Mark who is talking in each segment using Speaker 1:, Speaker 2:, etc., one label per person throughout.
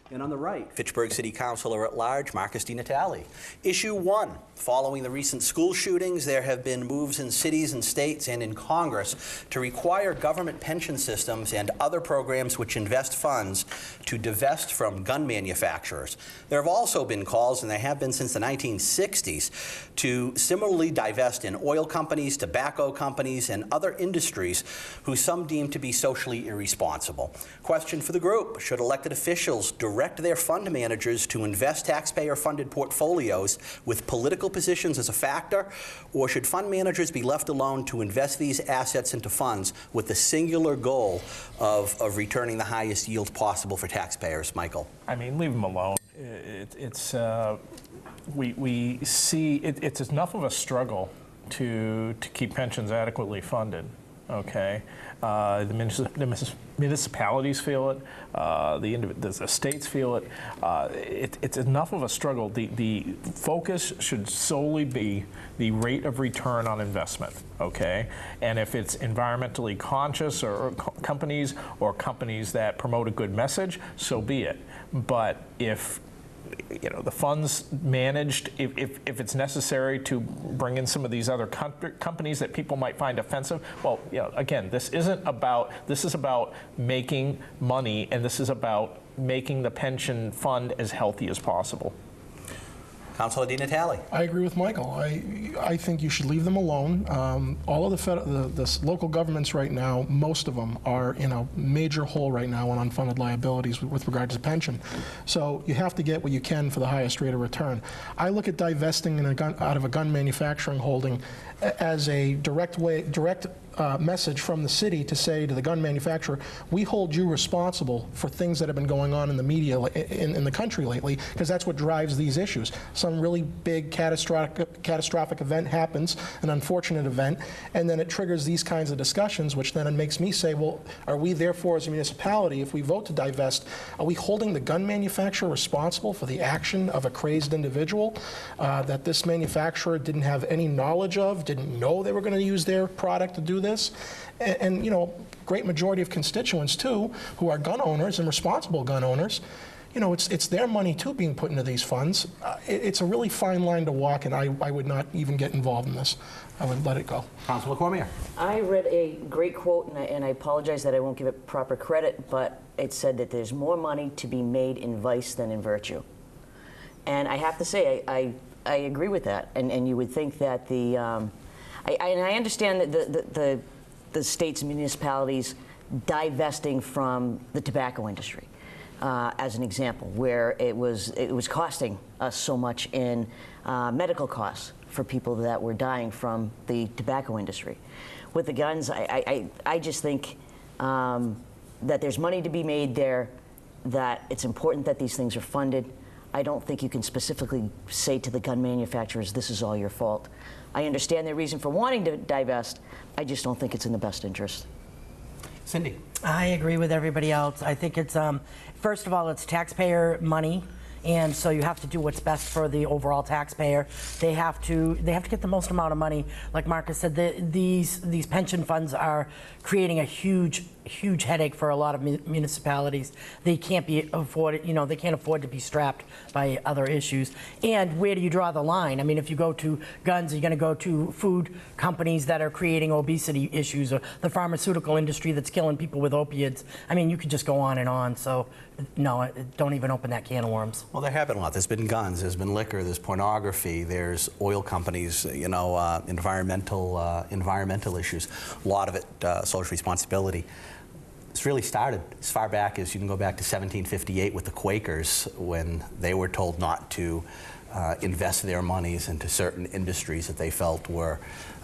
Speaker 1: And on the right, Fitchburg City Councilor at Large, Marcus DiNatale. Issue 1. Following the recent school shootings, there have been moves in cities and states and in Congress to require government pension systems and other programs which invest funds to divest from gun manufacturers. There have also been calls, and there have been since the 1960s, to similarly divest in oil companies, tobacco companies, and other industries who some deem to be socially irresponsible. Question for the group: should elected officials direct their fund managers to invest taxpayer-funded portfolios with political positions as a factor, or should fund managers be left alone to invest these assets into funds with the singular goal of returning the highest yield possible for taxpayers? Michael?
Speaker 2: I mean, leave them alone. We see it's enough of a struggle to keep pensions adequately funded. Okay, the municipalities feel it, the states feel it. It's enough of a struggle. The focus should solely be the rate of return on investment. Okay, and if it's environmentally conscious or companies that promote a good message, so be it. But if the funds managed, if it's necessary to bring in some of these other companies that people might find offensive, well, again, this is about making money, and this is about making the pension fund as healthy as possible.
Speaker 1: Councilor DiNatale.
Speaker 3: I agree with Michael. I think you should leave them alone. All of the local governments right now, most of them are in a major hole right now on unfunded liabilities with regard to pension. So you have to get what you can for the highest rate of return. I look at divesting out of a gun manufacturing holding as a direct message from the city to say to the gun manufacturer, we hold you responsible for things that have been going on in the media in the country lately, because that's what drives these issues. Some really big catastrophic event happens, an unfortunate event, and then it triggers these kinds of discussions, which then it makes me say, well, are we therefore as a municipality, if we vote to divest, are we holding the gun manufacturer responsible for the action of a crazed individual that this manufacturer didn't have any knowledge of, didn't know they were going to use their product to do this? And great majority of constituents too, who are gun owners and responsible gun owners, it's their money too being put into these funds. It's a really fine line to walk, and I would not even get involved in this. I would let it go.
Speaker 1: Councilor Cormeri.
Speaker 4: I read a great quote, and I apologize that I won't give it proper credit, but it said that there's more money to be made in vice than in virtue. And I have to say, I agree with that. And you would think that I understand that the states and municipalities divesting from the tobacco industry, as an example, where it was costing us so much in medical costs for people that were dying from the tobacco industry. With the guns, I just think that there's money to be made there, that it's important that these things are funded. I don't think you can specifically say to the gun manufacturers, this is all your fault. I understand their reason for wanting to divest. I just don't think it's in the best interest.
Speaker 1: Cindy.
Speaker 5: I agree with everybody else. I think it's, first of all, it's taxpayer money, and so you have to do what's best for the overall taxpayer. They have to get the most amount of money. Like Marcus said, these pension funds are creating a huge headache for a lot of municipalities. They can't afford to be strapped by other issues. And where do you draw the line? I mean, if you go to guns, you're going to go to food companies that are creating obesity issues, or the pharmaceutical industry that's killing people with opiates. I mean, you could just go on and on. So, no, don't even open that can of worms.
Speaker 1: Well, there have been a lot. There's been guns, there's been liquor, there's pornography, there's oil companies, environmental issues. A lot of it, social responsibility. It's really started as far back as you can go back to 1758 with the Quakers, when they were told not to invest their monies into certain industries that they felt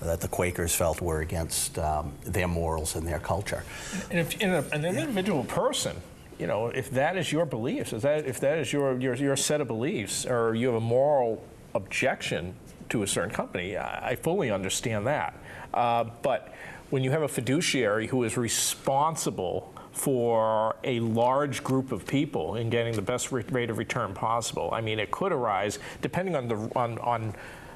Speaker 1: that the Quakers felt were against their morals and their culture.
Speaker 2: And if an individual person, if that is your beliefs, if that is your set of beliefs, or you have a moral objection to a certain company, I fully understand that. But when you have a fiduciary who is responsible for a large group of people in getting the best rate of return possible, I mean, it could arise, depending on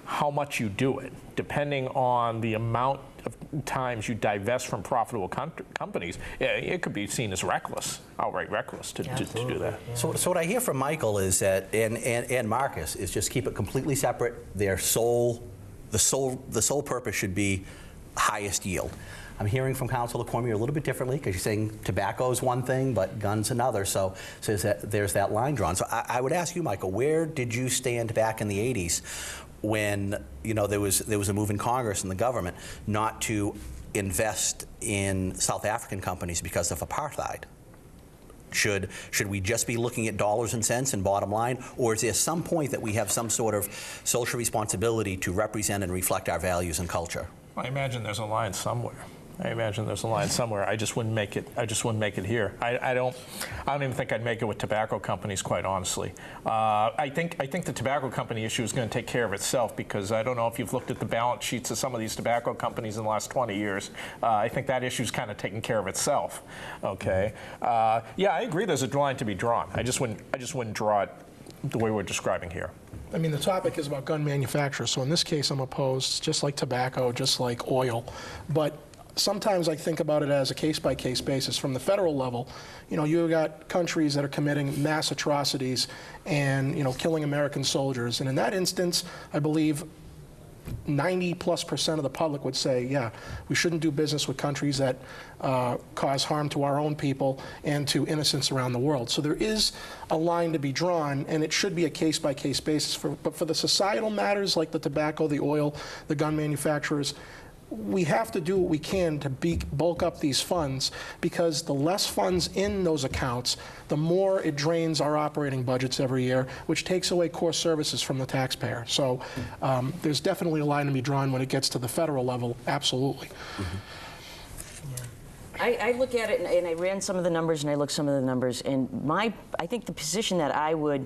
Speaker 2: how much you do it, depending on the amount of times you divest from profitable companies, it could be seen as reckless, outright reckless to do that.
Speaker 5: Yeah.
Speaker 1: So what I hear from Michael is that, and Marcus, is just keep it completely separate. The sole purpose should be highest yield. I'm hearing from Councilor Cormeri a little bit differently, because you're saying tobacco is one thing, but guns another. So there's that line drawn. So I would ask you, Michael, where did you stand back in the 80s when there was a move in Congress and the government not to invest in South African companies because of apartheid? Should we just be looking at dollars and cents and bottom line, or is there some point that we have some sort of social responsibility to represent and reflect our values and culture?
Speaker 2: I imagine there's a line somewhere. I just wouldn't make it. I just wouldn't make it here. I don't even think I'd make it with tobacco companies, quite honestly. I think the tobacco company issue is going to take care of itself, because I don't know if you've looked at the balance sheets of some of these tobacco companies in the last 20 years. I think that issue's kind of taken care of itself. Okay. Yeah, I agree. There's a line to be drawn. I just wouldn't draw it the way we're describing here.
Speaker 3: I mean, the topic is about gun manufacturers, so in this case I'm opposed, just like tobacco, just like oil. But sometimes I think about it as a case-by-case basis. From the federal level, you've got countries that are committing mass atrocities and, killing American soldiers. And in that instance, I believe 90+% of the public would say, yeah, we shouldn't do business with countries that cause harm to our own people and to innocents around the world. So there is a line to be drawn, and it should be a case-by-case basis. But for the societal matters like the tobacco, the oil, the gun manufacturers, we have to do what we can to bulk up these funds, because the less funds in those accounts, the more it drains our operating budgets every year, which takes away core services from the taxpayer. So there's definitely a line to be drawn when it gets to the federal level, absolutely.
Speaker 4: I look at it, and I ran some of the numbers, and I looked some of the numbers, and I think the position that I would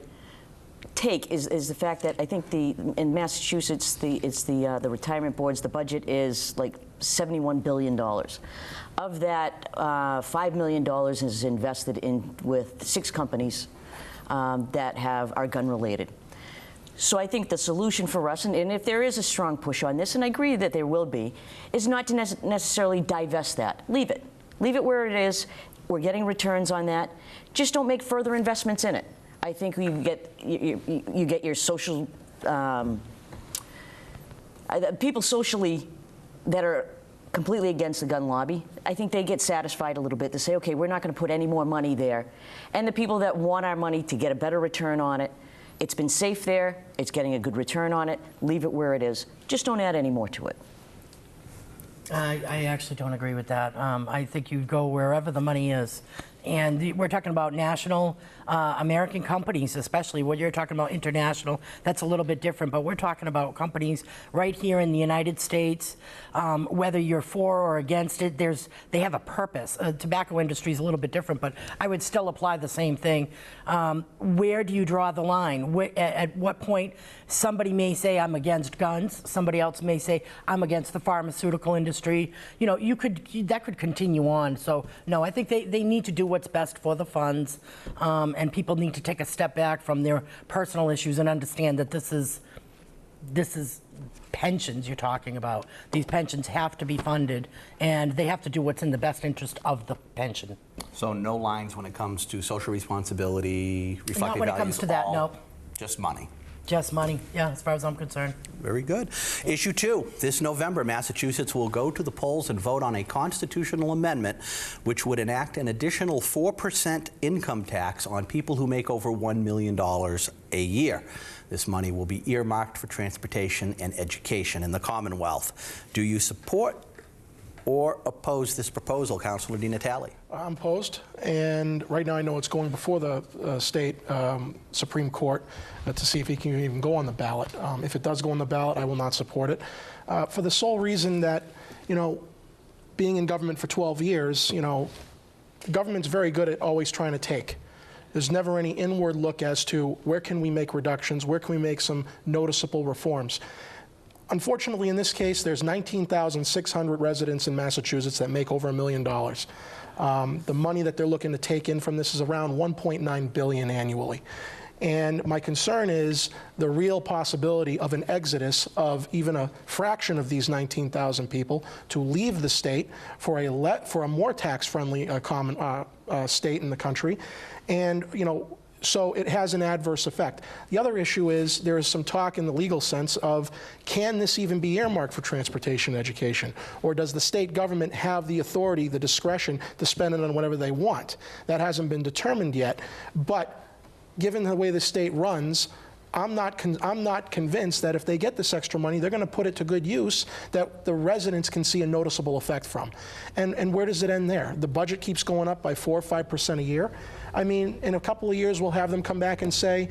Speaker 4: take is the fact that I think in Massachusetts the retirement boards, the budget is like $71 billion. Of that, $5 million is invested in with 6 companies that are gun related. So I think the solution for us, and if there is a strong push on this, and I agree that there will be, is not to necessarily divest that. Leave it where it is. We're getting returns on that. Just don't make further investments in it. I think you get your social people socially that are completely against the gun lobby. I think they get satisfied a little bit to say, okay, we're not going to put any more money there. And the people that want our money to get a better return on it, it's been safe there, it's getting a good return on it, leave it where it is. Just don't add any more to it.
Speaker 5: I actually don't agree with that. I think you go wherever the money is. And we're talking about national American companies, especially when you're talking about international. That's a little bit different, but we're talking about companies right here in the United States. Whether you're for or against it, they have a purpose. Tobacco industry is a little bit different, but I would still apply the same thing. Where do you draw the line? At what point somebody may say I'm against guns, somebody else may say I'm against the pharmaceutical industry. That could continue on. So no, I think they need to do what's best for the funds, and people need to take a step back from their personal issues and understand that this is pensions you're talking about. These pensions have to be funded, and they have to do what's in the best interest of the pension.
Speaker 1: So no lines when it comes to social responsibility, reflective
Speaker 5: Not when it comes to that, no.
Speaker 1: Just money.
Speaker 5: Just money, yeah, as far as I'm concerned.
Speaker 1: Very good. Issue 2. This November, Massachusetts will go to the polls and vote on a constitutional amendment which would enact an additional 4% income tax on people who make over $1 million a year. This money will be earmarked for transportation and education in the Commonwealth. Do you support or oppose this proposal, Councilor DiNatale?
Speaker 3: I'm opposed, and right now I know it's going before the state Supreme Court to see if it can even go on the ballot. If it does go on the ballot, I will not support it, for the sole reason that, being in government for 12 years, government's very good at always trying to take. There's never any inward look as to where can we make reductions, where can we make some noticeable reforms. Unfortunately, in this case, there's 19,600 residents in Massachusetts that make over $1 million. The money that they're looking to take in from this is around $1.9 billion annually. And my concern is the real possibility of an exodus of even a fraction of these 19,000 people to leave the state for a more tax-friendly common state in the country. And, you know, so it has an adverse effect. The other issue is there is some talk in the legal sense of, can this even be earmarked for transportation and education? Or does the state government have the authority, the discretion to spend it on whatever they want? That hasn't been determined yet. But given the way the state runs, I'm not convinced that if they get this extra money, they're going to put it to good use that the residents can see a noticeable effect from. And where does it end there? The budget keeps going up by 4 or 5% a year. I mean, in a couple of years, we'll have them come back and say,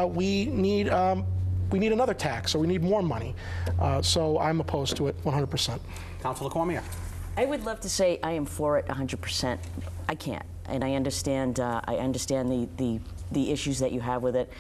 Speaker 3: we need another tax, or we need more money. So I'm opposed to it 100%.
Speaker 1: Councilor Cormeri.
Speaker 4: I would love to say I am for it 100%. I can't, and I understand. I understand the issues that you have with it.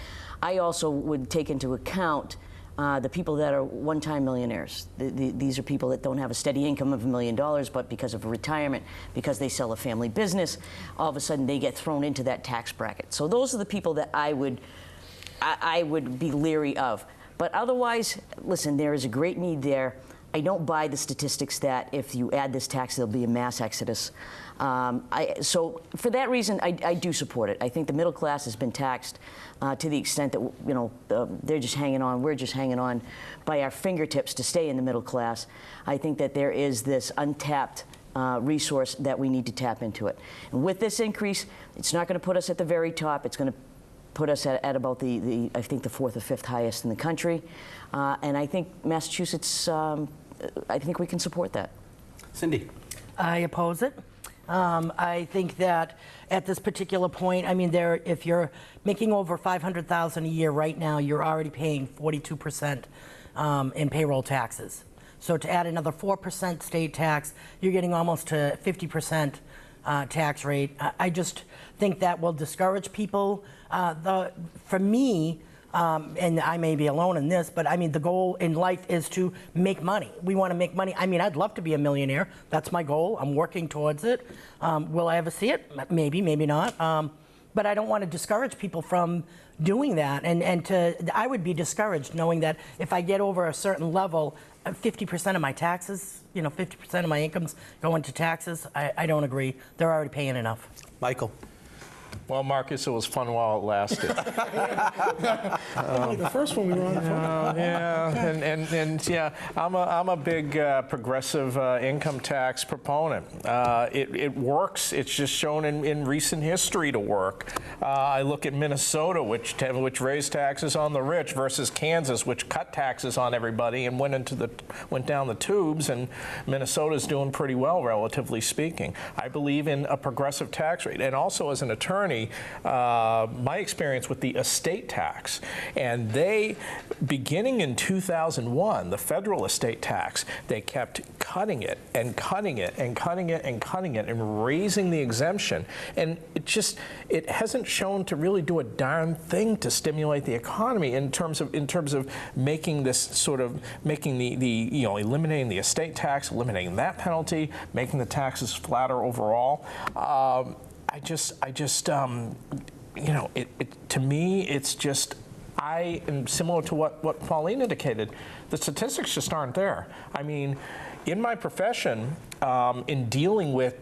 Speaker 4: I also would take into account the people that are one-time millionaires. These are people that don't have a steady income of $1 million, but because of retirement, because they sell a family business, all of a sudden they get thrown into that tax bracket. So those are the people that I would be leery of. But otherwise, listen, there is a great need there. I don't buy the statistics that if you add this tax, there'll be a mass exodus. So for that reason, I do support it. I think the middle class has been taxed to the extent that, you know, they're just hanging on. We're just hanging on by our fingertips to stay in the middle class. I think that there is this untapped resource that we need to tap into it. And with this increase, it's not going to put us at the very top. It's going to put us at about I think the 4th or 5th highest in the country. And I think Massachusetts, I think we can support that.
Speaker 1: Cindy.
Speaker 5: I oppose it. I think that at this particular point, I mean, if you're making over $500,000 a year right now, you're already paying 42% in payroll taxes. So to add another 4% state tax, you're getting almost to 50% tax rate. I just think that will discourage people. For me, and I may be alone in this, but I mean, the goal in life is to make money. We want to make money. I mean, I'd love to be a millionaire. That's my goal. I'm working towards it. Will I ever see it? Maybe, maybe not. But I don't want to discourage people from doing that. And I would be discouraged knowing that if I get over a certain level, 50% of my taxes, you know, 50% of my incomes go into taxes. I don't agree. They're already paying enough.
Speaker 1: Michael.
Speaker 2: Well, Marcus, it was fun while it lasted.
Speaker 3: The first one we were on.
Speaker 2: Yeah, I'm a big progressive income tax proponent. It works. It's just shown in recent history to work. I look at Minnesota, which raised taxes on the rich, versus Kansas, which cut taxes on everybody and went down the tubes. And Minnesota's doing pretty well, relatively speaking. I believe in a progressive tax rate, and also as an attorney. My experience with the estate tax, and they, beginning in 2001, the federal estate tax, they kept cutting it and cutting it and cutting it and cutting it and raising the exemption, and it hasn't shown to really do a darn thing to stimulate the economy in terms of making this sort of eliminating the estate tax, eliminating that penalty, making the taxes flatter overall. To me, it's just, I am similar to what Pauline indicated. The statistics just aren't there. I mean, in my profession, in dealing with,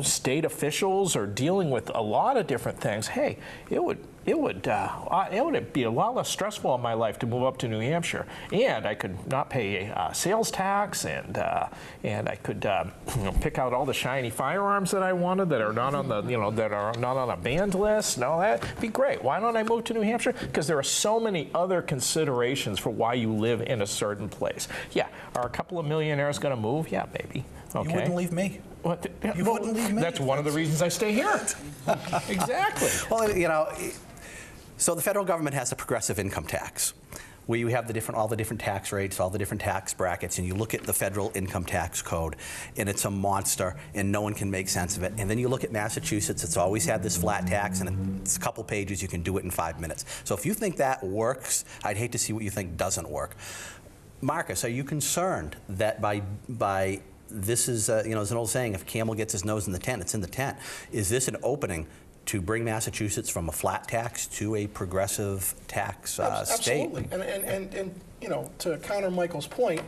Speaker 2: state officials or dealing with a lot of different things, hey, it would be a lot less stressful in my life to move up to New Hampshire, and I could not pay sales tax, and I could pick out all the shiny firearms that I wanted that are not on the that are not on a banned list and all that. It'd be great. Why don't I move to New Hampshire? Because there are so many other considerations for why you live in a certain place. Yeah, are a couple of millionaires going to move? Yeah, maybe. Okay.
Speaker 1: You wouldn't leave me.
Speaker 2: What?
Speaker 1: You wouldn't leave me.
Speaker 2: That's one of the reasons I stay here. Exactly.
Speaker 1: Well, so the federal government has a progressive income tax, where you have all the different tax rates, all the different tax brackets, and you look at the federal income tax code, and it's a monster, and no one can make sense of it. And then you look at Massachusetts; it's always had this flat tax, and it's a couple pages. You can do it in 5 minutes. So if you think that works, I'd hate to see what you think doesn't work. Marcus, are you concerned that by this is, there's an old saying, if a camel gets his nose in the tent, it's in the tent. Is this an opening to bring Massachusetts from a flat tax to a progressive tax state.
Speaker 3: Absolutely. And you know, to counter Michael's point,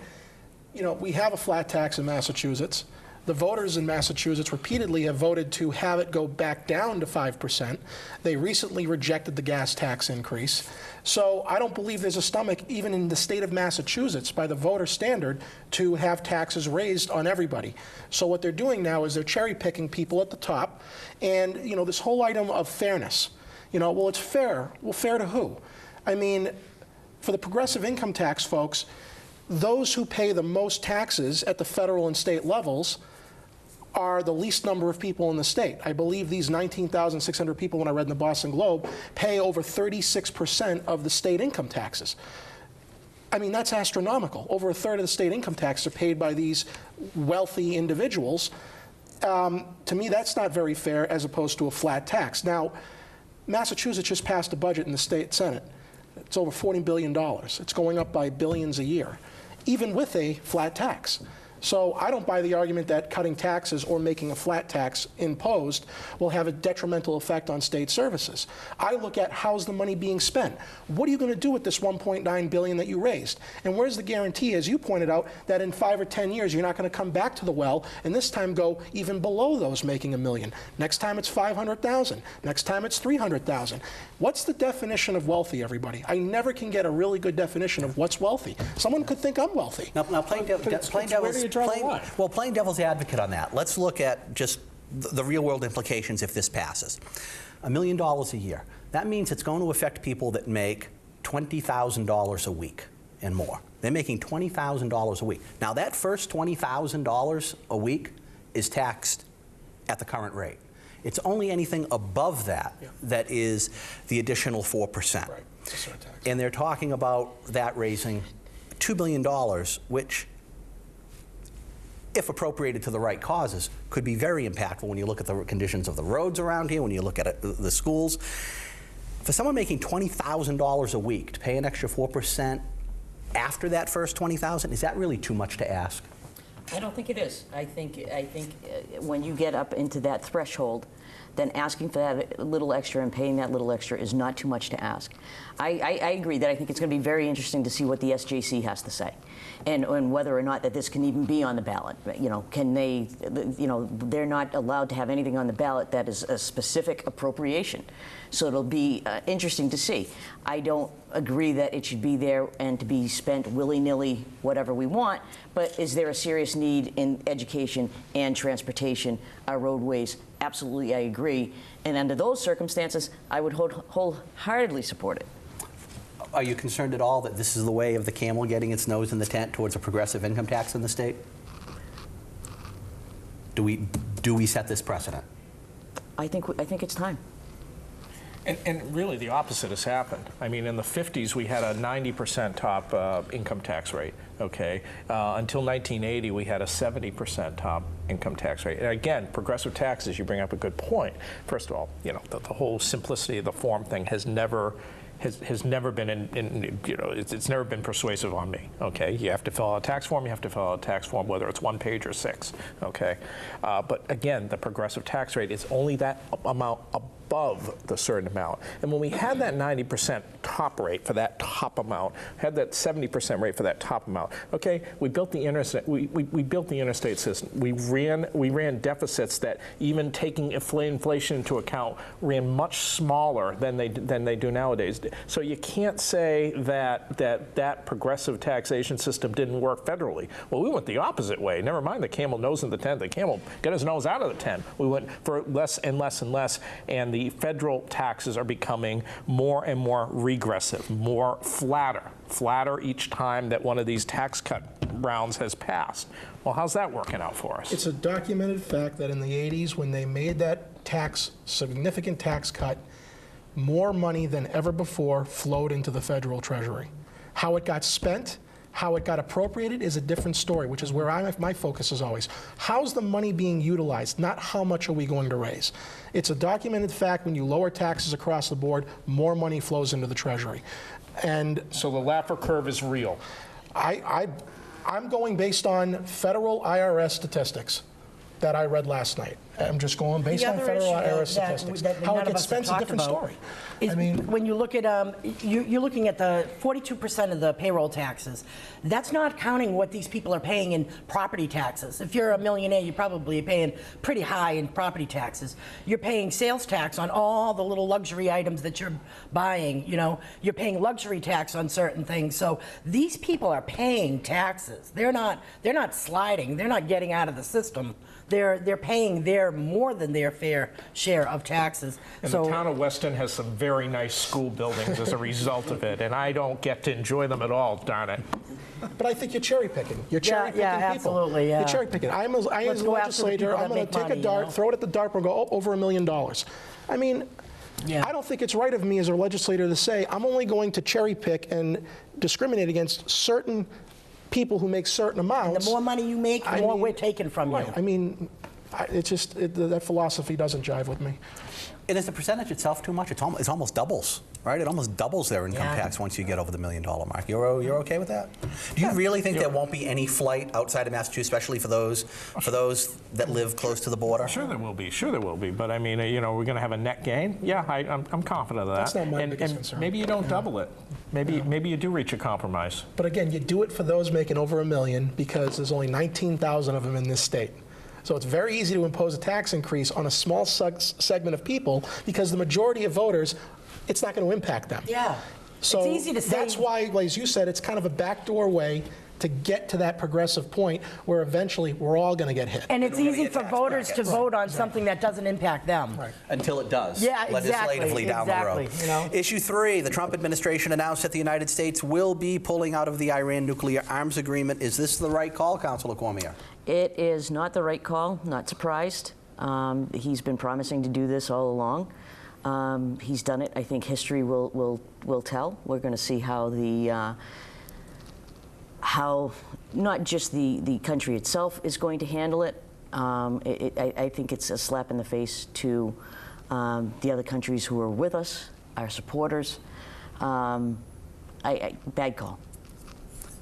Speaker 3: you know, we have a flat tax in Massachusetts. The voters in Massachusetts repeatedly have voted to have it go back down to 5%. They recently rejected the gas tax increase. So I don't believe there's a stomach, even in the state of Massachusetts, by the voter standard, to have taxes raised on everybody. So what they're doing now is they're cherry picking people at the top. And, you know, this whole item of fairness, you know, well, it's fair. Well, fair to who? I mean, for the progressive income tax folks, those who pay the most taxes at the federal and state levels are the least number of people in the state. I believe these 19,600 people, when I read in the Boston Globe, pay over 36% of the state income taxes. I mean, that's astronomical. Over a third of the state income taxes are paid by these wealthy individuals. To me, that's not very fair as opposed to a flat tax. Now, Massachusetts just passed a budget in the state Senate. It's over $40 billion. It's going up by billions a year, even with a flat tax. So I don't buy the argument that cutting taxes or making a flat tax imposed will have a detrimental effect on state services. I look at how's the money being spent. What are you going to do with this $1.9 billion that you raised? And where's the guarantee, as you pointed out, that in 5 or 10 years you're not going to come back to the well and this time go even below those making $1 million? Next time it's 500,000. Next time it's 300,000. What's the definition of wealthy, everybody? I never can get a really good definition of what's wealthy. Someone could think I'm wealthy.
Speaker 1: Now playing devil's advocate on that, let's look at just the real-world implications if this passes. $1 million a year. That means it's going to affect people that make $20,000 a week and more. They're making $20,000 a week. Now, that first $20,000 a week is taxed at the current rate. It's only anything above that that is the additional 4%.
Speaker 3: Right. It's a surtax.
Speaker 1: And they're talking about that raising $2 billion, which, if appropriated to the right causes, could be very impactful when you look at the conditions of the roads around here, when you look at the schools. For someone making $20,000 a week to pay an extra 4% after that first $20,000, is that really too much to ask?
Speaker 4: I don't think it is. I think when you get up into that threshold, then asking for that little extra and paying that little extra is not too much to ask. I agree that I think it's going to be very interesting to see what the SJC has to say, and whether or not that this can even be on the ballot. You know, can they? You know, they're not allowed to have anything on the ballot that is a specific appropriation. So it'll be interesting to see. I don't agree that it should be there and to be spent willy-nilly, whatever we want. But is there a serious need in education and transportation, our roadways? Absolutely, I agree. And under those circumstances, I would wholeheartedly support it.
Speaker 1: Are you concerned at all that this is the way of the camel getting its nose in the tent towards a progressive income tax in the state? Do we set this precedent?
Speaker 4: I think it's time.
Speaker 2: And really, the opposite has happened. I mean, in the 50s, we had a 90% top income tax rate, okay? Until 1980, we had a 70% top income tax rate. And again, progressive taxes, you bring up a good point. First of all, you know, the whole simplicity of the form thing has never been it's never been persuasive on me. Okay, you have to fill out a tax form. You have to fill out a tax form, whether it's 1 page or 6. Okay, but again, the progressive tax rate is only that amount above the certain amount. And when we had that 90% top rate for that top amount, had that 70% rate for that top amount. Okay, we built the interstate. We built the interstate system. We ran deficits that, even taking inflation into account, ran much smaller than they do nowadays. So you can't say that progressive taxation system didn't work federally. Well, we went the opposite way. Never mind the camel nose in the tent. The camel got his nose out of the tent. We went for less and less and less, and the federal taxes are becoming more and more regressive, more flatter each time that one of these tax cut rounds has passed. Well, how's that working out for us?
Speaker 3: It's a documented fact that in the 80s, when they made that significant tax cut, more money than ever before flowed into the federal treasury. How it got spent, how it got appropriated is a different story, which is where my focus is always. How's the money being utilized, not how much are we going to raise? It's a documented fact when you lower taxes across the board, more money flows into the treasury. And
Speaker 2: so the Laffer curve is real.
Speaker 3: I'm going based on federal IRS statistics that I read last night. I'm just going based
Speaker 5: The
Speaker 3: on
Speaker 5: other
Speaker 3: federal
Speaker 5: issue
Speaker 3: IRS
Speaker 5: that
Speaker 3: statistics.
Speaker 5: none
Speaker 3: How it
Speaker 5: of
Speaker 3: gets
Speaker 5: us have
Speaker 3: spent's a
Speaker 5: talked
Speaker 3: different
Speaker 5: about
Speaker 3: story.
Speaker 5: is
Speaker 3: I mean,
Speaker 5: when you look at, you're looking at the 42% of the payroll taxes. That's not counting what these people are paying in property taxes. If you're a millionaire, you're probably paying pretty high in property taxes. You're paying sales tax on all the little luxury items that you're buying. You know, you're paying luxury tax on certain things. So these people are paying taxes. They're not sliding. They're not getting out of the system. They're paying more than their fair share of taxes.
Speaker 2: And
Speaker 5: so
Speaker 2: the town of Weston has some very nice school buildings as a result of it, and I don't get to enjoy them at all, darn it.
Speaker 3: but I think you're cherry picking. You're cherry picking people.
Speaker 5: absolutely, yeah.
Speaker 3: You're cherry picking. I as a
Speaker 5: go after the
Speaker 3: legislator,
Speaker 5: people
Speaker 3: I'm
Speaker 5: that
Speaker 3: going
Speaker 5: make
Speaker 3: to take
Speaker 5: money,
Speaker 3: a dart,
Speaker 5: you know?
Speaker 3: throw it at the dartboard and go, oh, over $1 million. I mean,
Speaker 5: Yeah.
Speaker 3: I don't think it's right of me as a legislator to say I'm only going to cherry pick and discriminate against certain people who make certain amounts.
Speaker 5: The more money you make, the more we're taking from you.
Speaker 3: Right. I mean, that philosophy doesn't jive with me.
Speaker 1: And is the percentage itself too much? It's almost doubles, right? It almost doubles their income
Speaker 5: Yeah.
Speaker 1: tax once you get over the $1 million mark. You're okay with that? Do you really think there won't be any flight outside of Massachusetts, especially for those that live close to the border?
Speaker 2: Sure there will be. Sure there will be. But I mean, you know, we're going to have a net gain. Yeah, I'm confident of that.
Speaker 3: That's not my biggest
Speaker 2: and
Speaker 3: concern.
Speaker 2: maybe you don't double it. Maybe you do reach a compromise.
Speaker 3: But again, you do it for those making over $1 million because there's only 19,000 of them in this state. So it's very easy to impose a tax increase on a small segment of people because the majority of voters, it's not going to impact them.
Speaker 5: Yeah.
Speaker 3: So
Speaker 5: it's easy to say.
Speaker 3: that's why, as you said, it's kind of a backdoor way to get to that progressive point where eventually we're all going to get hit.
Speaker 5: And it's
Speaker 1: We're gonna
Speaker 5: easy
Speaker 1: get
Speaker 5: for
Speaker 1: tax
Speaker 5: voters to
Speaker 1: brackets.
Speaker 5: vote on something that doesn't impact them.
Speaker 3: Right.
Speaker 1: Until it does,
Speaker 5: Yeah, exactly,
Speaker 1: legislatively down the road.
Speaker 5: exactly, you know.
Speaker 1: Issue 3, the Trump administration announced that the United States will be pulling out of the Iran nuclear arms agreement. Is this the right call, Councilor Cormeri?
Speaker 4: It is not the right call, not surprised. He's been promising to do this all along. He's done it. I think history will tell. We're going to see how how not just the country itself is going to handle it. I think it's a slap in the face to the other countries who are with us, our supporters. Bad call.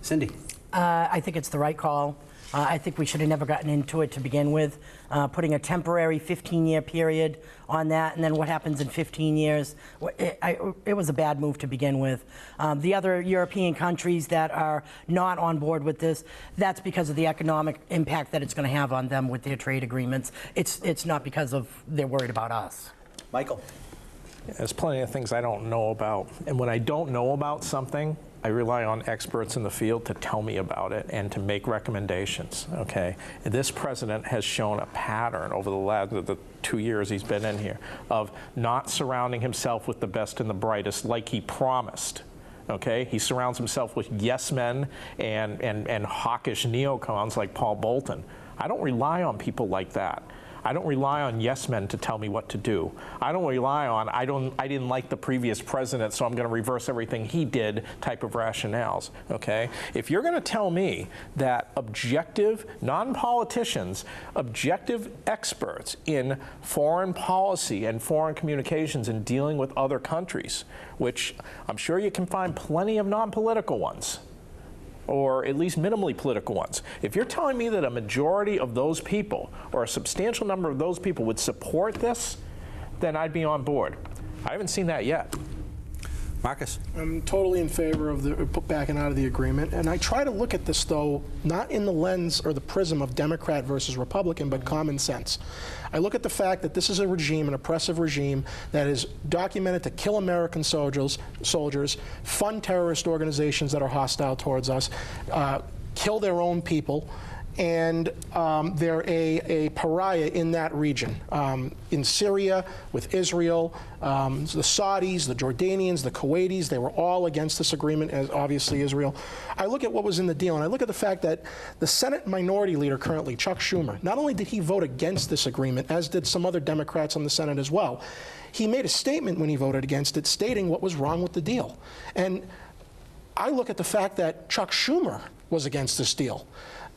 Speaker 1: Cindy?
Speaker 5: I think it's the right call. I think we should have never gotten into it to begin with. Putting a temporary 15-year period on that, and then what happens in 15 years, it was a bad move to begin with. The other European countries that are not on board with this, that's because of the economic impact that it's going to have on them with their trade agreements. It's not because of they're worried about us.
Speaker 1: Michael?
Speaker 2: There's plenty of things I don't know about. And when I don't know about something, I rely on experts in the field to tell me about it and to make recommendations, okay? And this president has shown a pattern over the 2 years he's been in here of not surrounding himself with the best and the brightest like he promised, okay? He surrounds himself with yes men and hawkish neocons like Paul Bolton. I don't rely on people like that. I don't rely on yes men to tell me what to do. I don't rely on I didn't like the previous president, so I'm going to reverse everything he did type of rationales, okay? If you're going to tell me that objective, non-politicians, objective experts in foreign policy and foreign communications and dealing with other countries, which I'm sure you can find plenty of non-political ones, or at least minimally political ones. If you're telling me that a majority of those people, or a substantial number of those people would support this, then I'd be on board. I haven't seen that yet.
Speaker 1: Marcus?
Speaker 3: I'm totally in favor of the backing out of the agreement, and I try to look at this, though, not in the lens or the prism of Democrat versus Republican, but common sense. I look at the fact that this is a regime, an oppressive regime, that is documented to kill American soldiers, fund terrorist organizations that are hostile towards us, kill their own people, and they're a pariah in that region. In Syria, with Israel, the Saudis, the Jordanians, the Kuwaitis, they were all against this agreement, as obviously Israel. I look at what was in the deal, and I look at the fact that the Senate Minority Leader currently, Chuck Schumer, not only did he vote against this agreement, as did some other Democrats on the Senate as well, he made a statement when he voted against it stating what was wrong with the deal. And I look at the fact that Chuck Schumer was against this deal.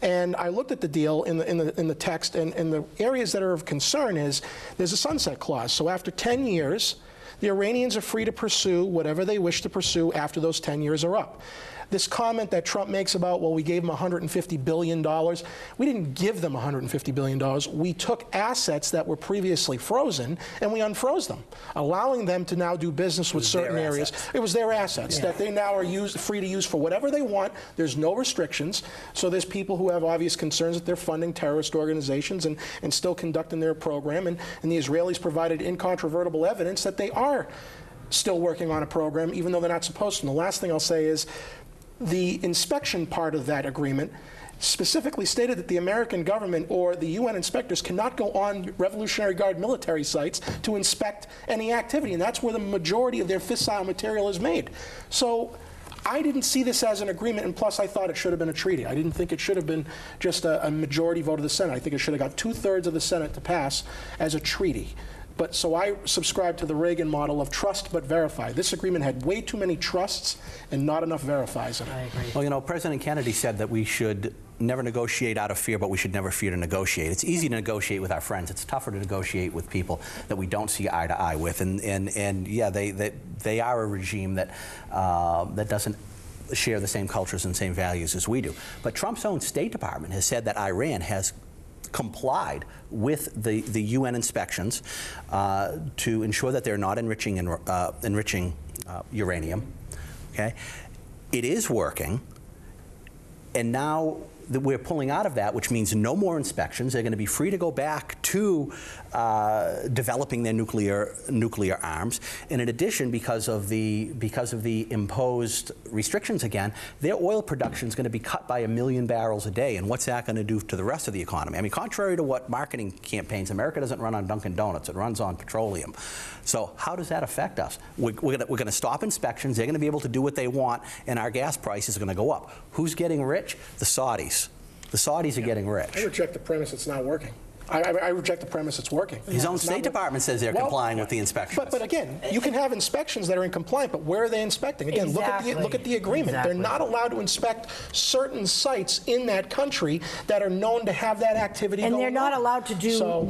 Speaker 3: And I looked at the deal in the text, and the areas that are of concern is there's a sunset clause. So after 10 years, The Iranians are free to pursue whatever they wish to pursue after those 10 years are up. This comment that Trump makes about, well, we gave them $150 billion. We didn't give them $150 billion. We took assets that were previously frozen and we unfroze them, allowing them to now do business with certain areas. It was their assets that they now are free to use for whatever they want. There's no restrictions. So there's people who have obvious concerns that they're funding terrorist organizations and still conducting their program. And the Israelis provided incontrovertible evidence that they are still working on a program, even though they're not supposed to. And the last thing I'll say is, the inspection part of that agreement specifically stated that the American government or the UN inspectors cannot go on Revolutionary Guard military sites to inspect any activity, and that's where the majority of their fissile material is made. So I didn't see this as an agreement, and plus I thought it should have been a treaty. I didn't think it should have been just a majority vote of the Senate. I think it should have got 2/3 of the Senate to pass as a treaty. But so I subscribe to the Reagan model of trust but verify. This agreement had way too many trusts and not enough verifies in it.
Speaker 5: I agree.
Speaker 1: Well, you know, President Kennedy said that we should never negotiate out of fear, but we should never fear to negotiate. It's easy to negotiate with our friends. It's tougher to negotiate with people that we don't see eye to eye with. And yeah, they are a regime that that doesn't share the same cultures and same values as we do. But Trump's own State Department has said that Iran has complied with the UN inspections to ensure that they're not enriching uranium. Okay, it is working, and now that we're pulling out of that, which means no more inspections. They're going to be free to go back to developing their nuclear arms. And in addition, because of the imposed restrictions again, their oil production is going to be cut by 1 million barrels a day. And what's that going to do to the rest of the economy? I mean, contrary to what marketing campaigns, America doesn't run on Dunkin' Donuts. It runs on petroleum. So how does that affect us? We're going to stop inspections. They're going to be able to do what they want, and our gas prices are going to go up. Who's getting rich? The Saudis. The Saudis are getting rich.
Speaker 3: I reject the premise it's not working. I reject the premise it's working.
Speaker 1: His own State Department says they're complying with the inspections.
Speaker 3: But again, you can have inspections that are in compliance, but where are they inspecting? Again,
Speaker 5: Exactly.
Speaker 3: look at the agreement.
Speaker 5: Exactly.
Speaker 3: They're not allowed to inspect certain sites in that country that are known to have that activity
Speaker 5: And
Speaker 3: going
Speaker 5: they're not
Speaker 3: on.
Speaker 5: allowed to do
Speaker 3: So-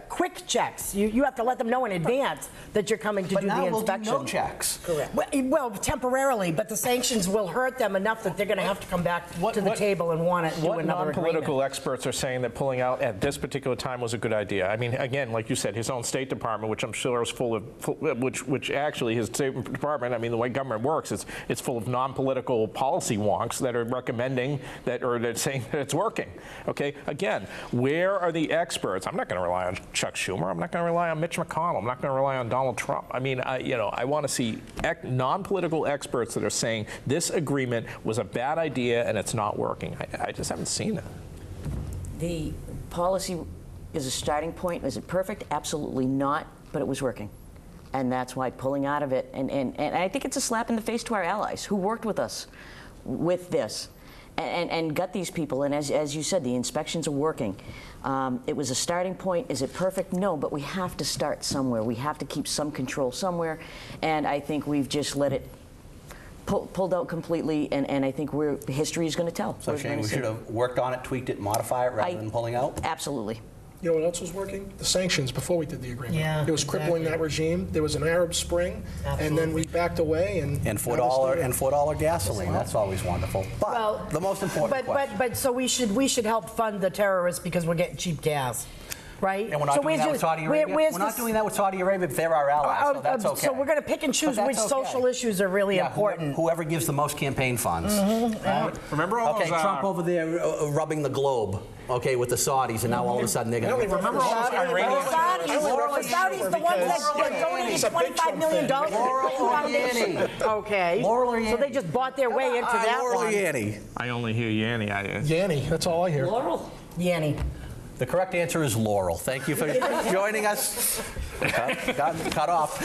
Speaker 5: quick checks. You have to let them know in advance that you're coming to
Speaker 1: But
Speaker 5: do
Speaker 1: now
Speaker 5: the
Speaker 1: we'll
Speaker 5: inspection.
Speaker 1: do no checks.
Speaker 5: Correct. Well, temporarily, but the sanctions will hurt them enough that they're going to have to come back to the table and want to do
Speaker 2: What
Speaker 5: another
Speaker 2: non-political
Speaker 5: agreement.
Speaker 2: experts are saying that pulling out at this particular time was a good idea? I mean, again, like you said, his own State Department, which I'm sure is full of, which actually his State Department, I mean, the way government works, it's full of non-political policy wonks that are recommending that, or they're saying that it's working. Okay, again, where are the experts? I'm not going to rely on Chuck Schumer. I'm not going to rely on Mitch McConnell. I'm not going to rely on Donald Trump. I mean, I want to see non-political experts that are saying this agreement was a bad idea and it's not working. I just haven't seen it.
Speaker 4: The policy is a starting point. Is it perfect? Absolutely not, but it was working. And that's why pulling out of it, and I think it's a slap in the face to our allies who worked with us with this and got these people. And as you said, the inspections are working. It was a starting point. Is it perfect? No, but we have to start somewhere. We have to keep some control somewhere. And I think we've just let it pulled out completely, and I think history is going to tell.
Speaker 1: So Shane, we should have worked on it, tweaked it, modified it rather than pulling out?
Speaker 4: Absolutely.
Speaker 3: You know what else was working? The sanctions before we did the agreement.
Speaker 5: Yeah,
Speaker 3: it was crippling
Speaker 5: exactly.
Speaker 3: that regime. There was an Arab Spring, and then we backed away. And
Speaker 1: $4 gasoline. That's always wonderful. But
Speaker 5: Well,
Speaker 1: the most important question.
Speaker 5: But so we should help fund the terrorists because we're getting cheap gas, right?
Speaker 1: And we're not doing that with Saudi Arabia. We're not doing that with Saudi Arabia if they're our allies, so that's okay.
Speaker 5: So we're going to pick and choose
Speaker 1: But
Speaker 5: which
Speaker 1: that's okay.
Speaker 5: social issues are really important.
Speaker 1: Whoever gives the most campaign funds. Right?
Speaker 6: Remember all
Speaker 1: Okay,
Speaker 6: those,
Speaker 1: Trump over there rubbing the globe, okay, with the Saudis, and now all of a sudden they're going to...
Speaker 6: remember all those Iranian...
Speaker 5: The Saudis, the ones that donated $25 million to the foundation. Okay. So they just bought their way into that
Speaker 1: Laurel or
Speaker 5: one.
Speaker 1: Yanny?
Speaker 2: I only hear Yanny.
Speaker 3: Yanny, that's all I hear.
Speaker 4: Laurel.
Speaker 5: Yanny.
Speaker 1: The correct answer is Laurel. Thank you for joining us. Cut off.